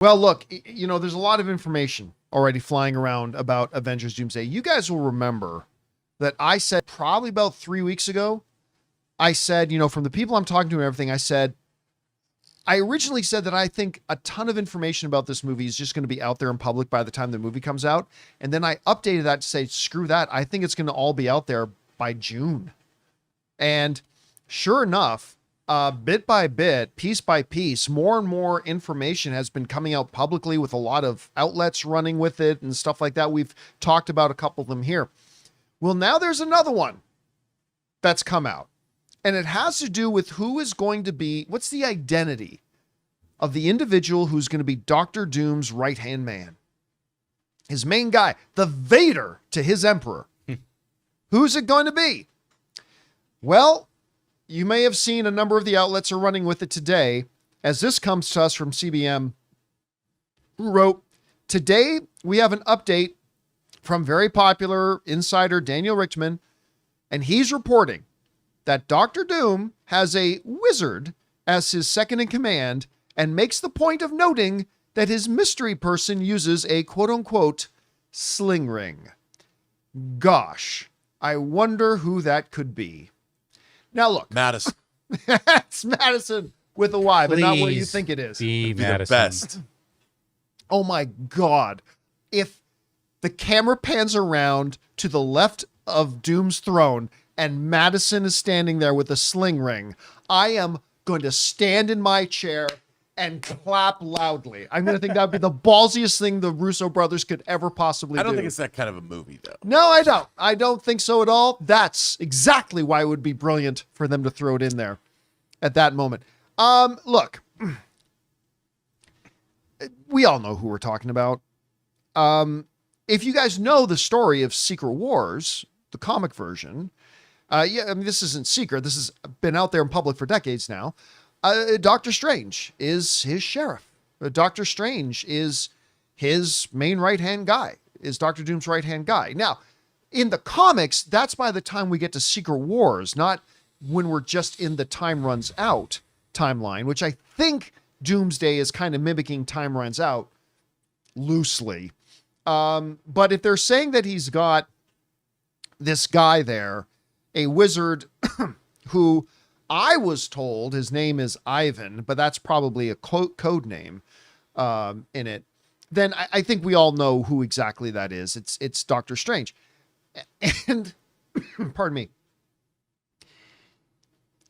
Well, look, there's a lot of information already flying around about Avengers Doomsday. You guys will remember that I said probably about 3 weeks ago, I said, from the people I'm talking to and everything, I originally said that I think a ton of information about this movie is just going to be out there in public by the time the movie comes out. And then I updated that to say, screw that. I think it's going to all be out there by June. And sure enough, bit by bit, piece by piece, more and more information has been coming out publicly with a lot of outlets running with it and stuff like that. We've talked about a couple of them here. Well, now there's another one that's come out, and it has to do with who is going to be, what's the identity of the individual who's going to be Doctor Doom's right-hand man, his main guy, the Vader to his Emperor. Who's it going to be? Well, you may have seen a number of the outlets are running with it today, as this comes to us from CBM, who wrote, "Today we have an update from very popular insider Daniel Richtman, and he's reporting that Doctor Doom has a wizard as his second in command and makes the point of noting that his mystery person uses a quote-unquote sling ring. Gosh, I wonder who that could be." Now look, Madison. it's Madison with a Y, but not what you Please think it is. Be The Madison. best. Oh my God. If the camera pans around to the left of Doom's throne and Madison is standing there with a sling ring, I am going to stand in my chair and clap loudly. I'm going to think that'd be the ballsiest thing the Russo brothers could ever possibly do. I don't think it's that kind of a movie, though. No, I don't. I don't think so at all. That's exactly why it would be brilliant for them to throw it in there at that moment. Look, we all know who we're talking about. If you guys know the story of Secret Wars, the comic version, this isn't secret. This has been out there in public for decades now. Doctor Strange is his sheriff. Doctor Strange is his main right-hand guy, is Doctor Doom's right-hand guy. Now, in the comics, that's by the time we get to Secret Wars, not when we're just in the time runs out timeline, which I think Doomsday is kind of mimicking time runs out loosely. But if they're saying that he's got this guy there, a wizard who I was told his name is Ivan, but that's probably a code name in it, then I think we all know who exactly that is. It's Doctor Strange. And pardon me.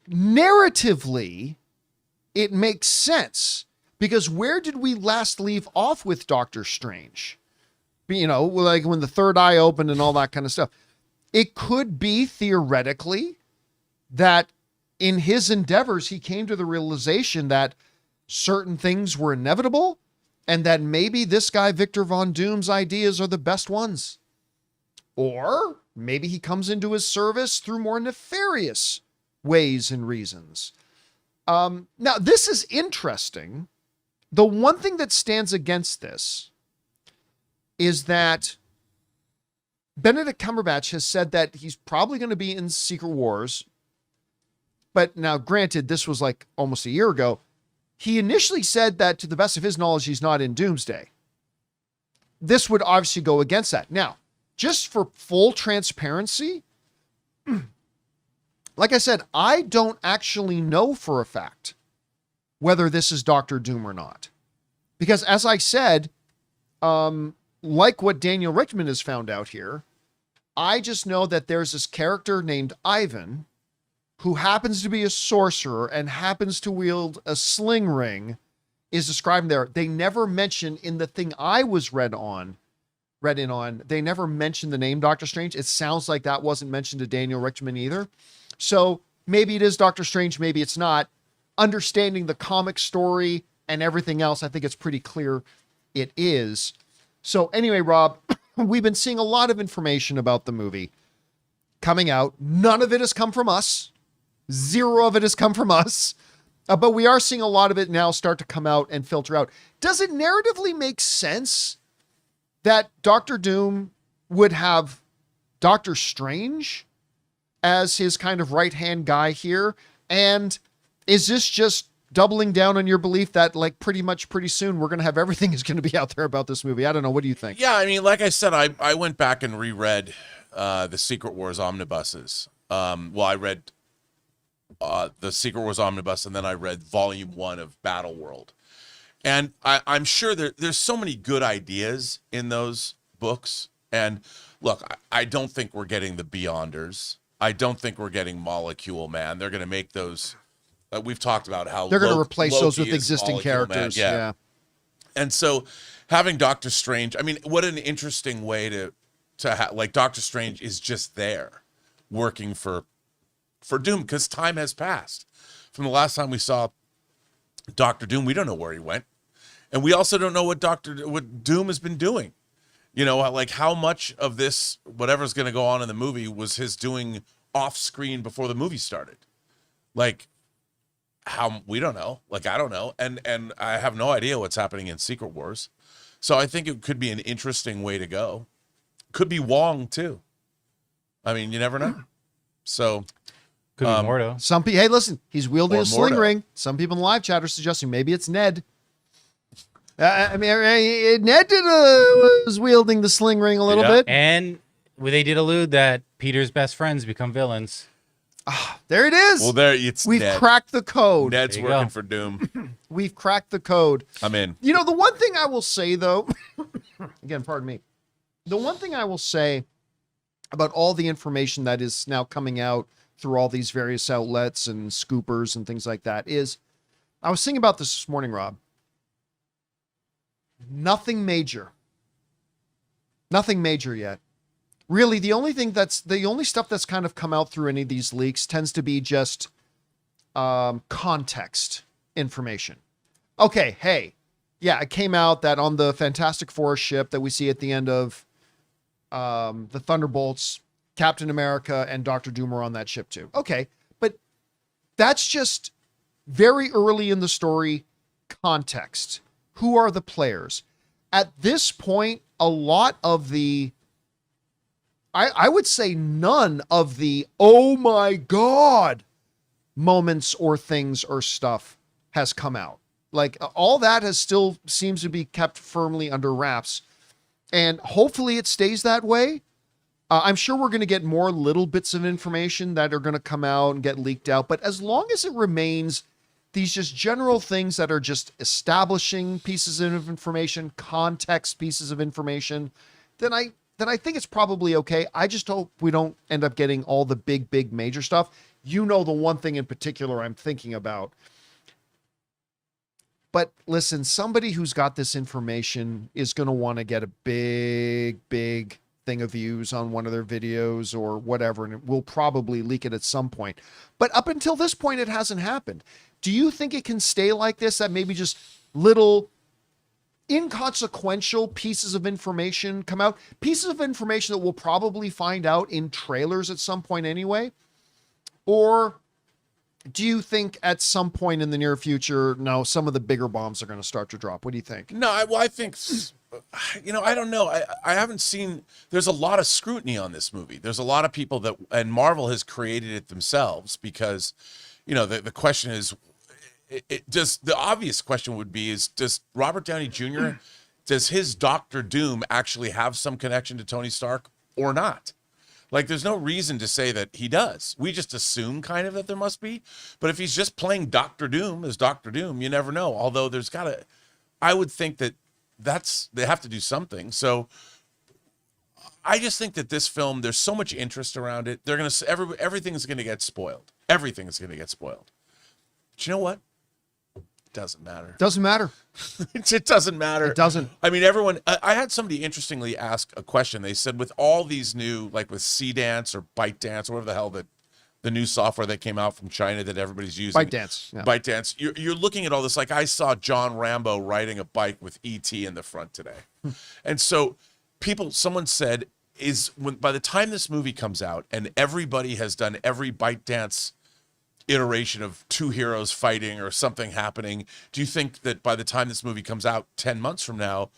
Narratively, it makes sense, because where did we last leave off with Doctor Strange? Like when the third eye opened and all that kind of stuff. It could be theoretically that in his endeavors, he came to the realization that certain things were inevitable and that maybe this guy, Victor Von Doom's ideas are the best ones. Or maybe he comes into his service through more nefarious ways and reasons. Now, this is interesting. The one thing that stands against this is that Benedict Cumberbatch has said that he's probably going to be in Secret Wars. But now, granted, this was like almost a year ago. He initially said that, to the best of his knowledge, he's not in Doomsday. This would obviously go against that. Now, just for full transparency, like I said, I don't actually know for a fact whether this is Doctor Doom or not. Because as I said, like what Daniel Richtman has found out here, I just know that there's this character named Ivan who happens to be a sorcerer and happens to wield a sling ring, is described there. They never mention in the thing I was read in on, they never mentioned the name Doctor Strange. It sounds like that wasn't mentioned to Daniel Richtman either. So maybe it is Doctor Strange, maybe it's not. Understanding the comic story and everything else, I think it's pretty clear it is. So anyway, Rob, we've been seeing a lot of information about the movie coming out. None of it has come from us. Zero of it has come from us. But we are seeing a lot of it now start to come out and filter out. Does it narratively make sense that Doctor Doom would have Doctor Strange as his kind of right-hand guy here? And is this just doubling down on your belief that like pretty soon we're going to have everything is going to be out there about this movie. I don't know. What do you think? Yeah, I mean, like I said, I went back and reread the Secret Wars omnibuses. I read the Secret Wars omnibus, and then I read Volume 1 of Battle World. And I'm sure there's so many good ideas in those books. And look, I don't think we're getting the Beyonders. I don't think we're getting Molecule Man. They're going to make those. We've talked about how they're going to replace Loki those with is existing Molecule characters. Man. Yeah. And so having Doctor Strange, I mean, what an interesting way to have, like, Doctor Strange is just there working for Doom, because time has passed from the last time we saw Doctor Doom. We don't know where he went. And we also don't know what Doom has been doing. You know, like how much of this, whatever's going to go on in the movie, was his doing off screen before the movie started. Like, we don't know. Like, I don't know. And I have no idea what's happening in Secret Wars. So I think it could be an interesting way to go. Could be Wong too. I mean, you never know. So could be Mordo. Some people, hey, listen, he's wielding Or a sling Mordo. ring. Some people in the live chat are suggesting maybe it's Ned. I mean, Ned was wielding the sling ring a little bit. And they did allude that Peter's best friends become villains. There it is. Well, We've Ned. cracked the code. Ned's There you working go. for Doom. We've cracked the code. I'm in. You know, the one thing I will say, though, again, pardon me. The one thing I will say about all the information that is now coming out through all these various outlets and scoopers and things like that is, I was thinking about this morning, Rob. Nothing major. Nothing major yet. Really, the only stuff that's kind of come out through any of these leaks tends to be just context information. Okay, hey, yeah, it came out that on the Fantastic Four ship that we see at the end of the Thunderbolts, Captain America and Dr. Doom are on that ship too. Okay, but that's just very early in the story context. Who are the players? At this point, a lot of the, I would say none of the, oh my God, moments or things or stuff has come out. Like all that has still seems to be kept firmly under wraps. And hopefully it stays that way. I'm sure we're going to get more little bits of information that are going to come out and get leaked out. But as long as it remains these just general things that are just establishing pieces of information, context pieces of information, then I think it's probably okay. I just hope we don't end up getting all the big major stuff. You know, the one thing in particular I'm thinking about. But listen, somebody who's got this information is going to want to get a big thing of views on one of their videos or whatever, and it will probably leak it at some point. But up until this point, it hasn't happened. Do you think it can stay like this, that maybe just little inconsequential pieces of information come out? Pieces of information that we'll probably find out in trailers at some point anyway? Or do you think at some point in the near future, no, some of the bigger bombs are going to start to drop? What do you think? No, I think, you know, I don't know. I haven't seen, there's a lot of scrutiny on this movie. There's a lot of people that, and Marvel has created it themselves because, you know, the question is, the obvious question would be, does Robert Downey Jr., does his Doctor Doom actually have some connection to Tony Stark or not? Like, there's no reason to say that he does. We just assume kind of that there must be. But if he's just playing Doctor Doom as Doctor Doom, you never know. Although I would think that they have to do something. So I just think that this film, there's so much interest around it. Everything's going to get spoiled. Everything is going to get spoiled. But you know what? It doesn't matter. Doesn't matter. It doesn't matter. It doesn't. I mean, I had somebody interestingly ask a question. They said with all these new, like with C-Dance or ByteDance or whatever the hell the new software that came out from China that everybody's using. ByteDance. Yeah. ByteDance. You're looking at all this. Like I saw John Rambo riding a bike with E.T. in the front today. And so someone said, by the time this movie comes out and everybody has done every ByteDance iteration of two heroes fighting or something happening, do you think that by the time this movie comes out 10 months from now,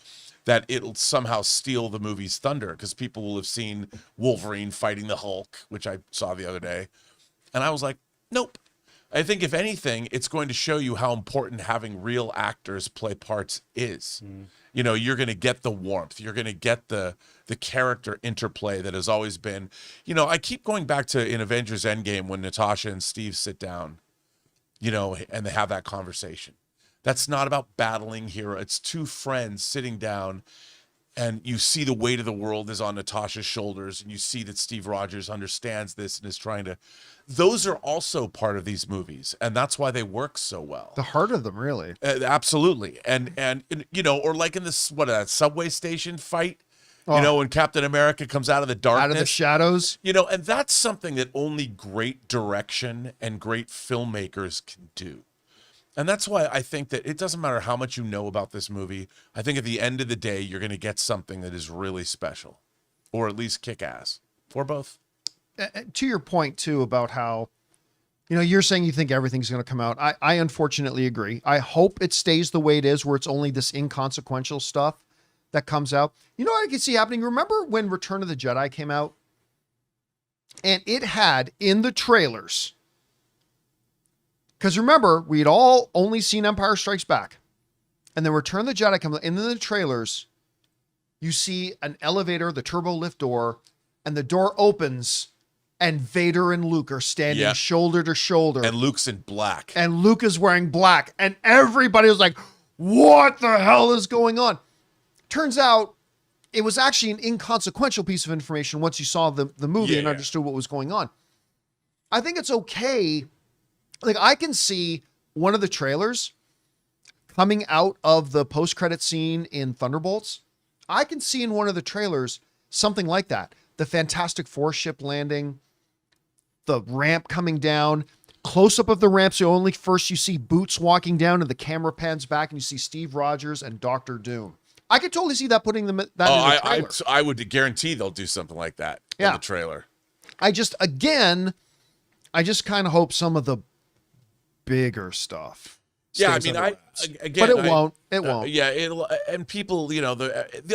that it'll somehow steal the movie's thunder? Because people will have seen Wolverine fighting the Hulk, which I saw the other day. And I was like, nope. I think if anything, it's going to show you how important having real actors play parts is. You know, you're going to get the warmth. You're going to get the character interplay that has always been. You know, I keep going back to in Avengers Endgame when Natasha and Steve sit down, you know, and they have that conversation. That's not about battling hero. It's two friends sitting down, and you see the weight of the world is on Natasha's shoulders, and you see that Steve Rogers understands this and is trying to. Those are also part of these movies, and that's why they work so well. The heart of them, really. Absolutely, and you know, or like in this that subway station fight, you know, when Captain America comes out of the darkness, Out of the shadows. you know, and that's something that only great direction and great filmmakers can do. And that's why I think that it doesn't matter how much you know about this movie. I think at the end of the day, you're going to get something that is really special, or at least kick ass, or both. To your point too about how, you know, you're saying you think everything's going to come out. I unfortunately agree. I hope it stays the way it is, where it's only this inconsequential stuff that comes out. You know what I can see happening? Remember when Return of the Jedi came out? And it had in the trailers, because remember, we'd all only seen Empire Strikes Back. And then Return of the Jedi comes out, and in the trailers, you see an elevator, the turbo lift door, and the door opens, and Vader and Luke are standing shoulder to shoulder. And Luke's in black. And Luke is wearing black. And everybody was like, what the hell is going on? Turns out it was actually an inconsequential piece of information once you saw the movie and understood what was going on. I think it's okay. Like, I can see one of the trailers coming out of the post-credit scene in Thunderbolts. I can see in one of the trailers something like that. The Fantastic Four ship landing, the ramp coming down, close-up of the ramp, so only first you see Boots walking down and the camera pans back and you see Steve Rogers and Doctor Doom. I could totally see that putting them that in the trailer. I would guarantee they'll do something like that in the trailer. I just kind of hope some of the bigger stuff. Yeah, I mean, but it won't. It won't. Yeah, it'll, and people, you know,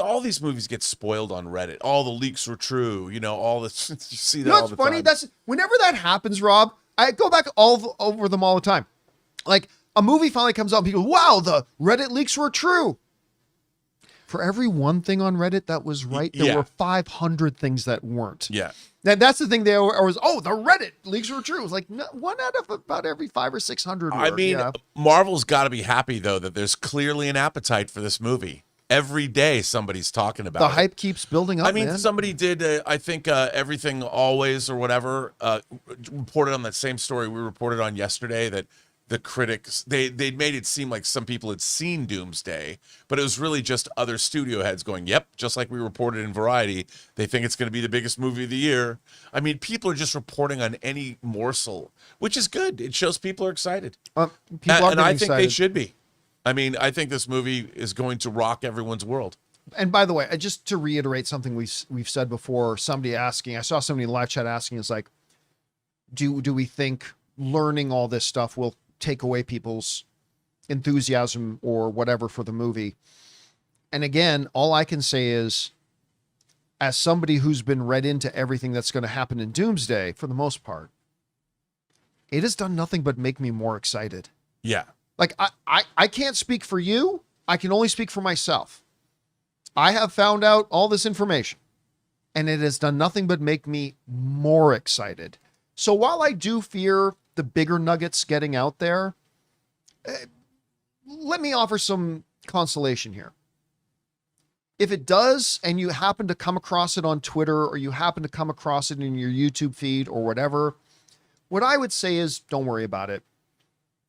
all these movies get spoiled on Reddit. All the leaks were true. You know, all this. You see that all the funny? time. That's whenever that happens, Rob. I go back over them all the time. Like a movie finally comes out, and people, wow, the Reddit leaks were true. For every one thing on Reddit that was right, there were 500 things that weren't. Yeah. That's the thing. They always, the Reddit leaks were true. It's like one out of about every 500 or 600. I mean, Marvel's got to be happy though that there's clearly an appetite for this movie. Every day somebody's talking about it. The hype keeps building up. I mean, man. somebody did, I think, Everything Always or whatever, reported on that same story we reported on yesterday that the critics, they made it seem like some people had seen Doomsday, but it was really just other studio heads going, yep, just like we reported in Variety, they think it's going to be the biggest movie of the year. I mean, people are just reporting on any morsel, which is good. It shows people are excited. And I think they should be. I mean, I think this movie is going to rock everyone's world. And by the way, just to reiterate something we've said before, somebody asking, I saw somebody in the live chat asking, is like, do we think learning all this stuff will take away people's enthusiasm or whatever for the movie? And again, all I can say is, as somebody who's been read into everything that's going to happen in Doomsday, for the most part, it has done nothing but make me more excited. Yeah. Like, I can't speak for you. I can only speak for myself. I have found out all this information, and it has done nothing but make me more excited. So while I do fear the bigger nuggets getting out there, let me offer some consolation here. If it does, and you happen to come across it on Twitter, or you happen to come across it in your YouTube feed or whatever, what I would say is don't worry about it.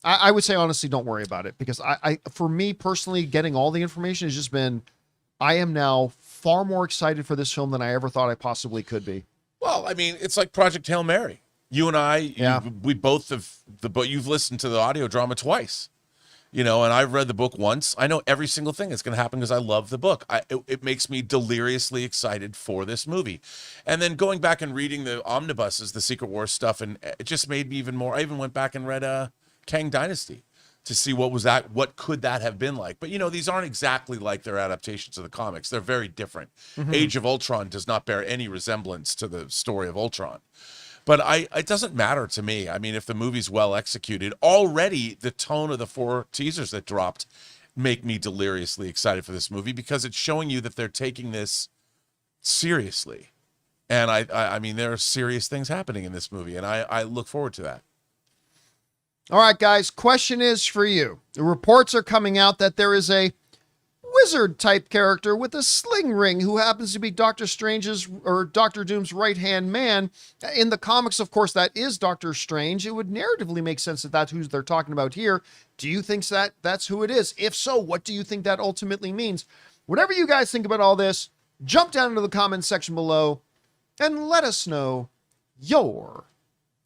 I would say, honestly, don't worry about it, because for me personally, getting all the information has just been, I am now far more excited for this film than I ever thought I possibly could be. Well, I mean, it's like Project Hail Mary. You and I, we both have you've listened to the audio drama twice, you know, and I've read the book once. I know every single thing that's going to happen because I love the book. It makes me deliriously excited for this movie. And then going back and reading the omnibuses, the Secret Wars stuff, and it just made me even more. I even went back and read Kang Dynasty to see what could that have been like. But, you know, these aren't exactly like their adaptations of the comics. They're very different. Mm-hmm. Age of Ultron does not bear any resemblance to the story of Ultron. But it doesn't matter to me. I mean, if the movie's well executed, already the tone of the 4 teasers that dropped make me deliriously excited for this movie, because it's showing you that they're taking this seriously. And I mean, there are serious things happening in this movie, and I look forward to that. All right, guys, question is for you. The reports are coming out that there is a wizard type character with a sling ring who happens to be Doctor Strange's or Doctor Doom's right-hand man. In the comics, of course, that is Doctor Strange. It would narratively make sense that that's who they're talking about here. Do you think that that's who it is? If so, what do you think that ultimately means? Whatever you guys think about all this, jump down into the comments section below and let us know your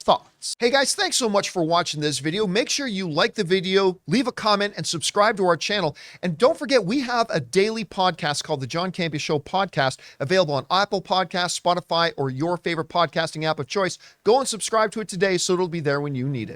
thoughts. Hey guys, thanks so much for watching this video. Make sure you like the video, leave a comment, and subscribe to our channel. And don't forget, we have a daily podcast called the John Campea Show Podcast, available on Apple Podcasts, Spotify, or your favorite podcasting app of choice. Go and subscribe to it today so it'll be there when you need it.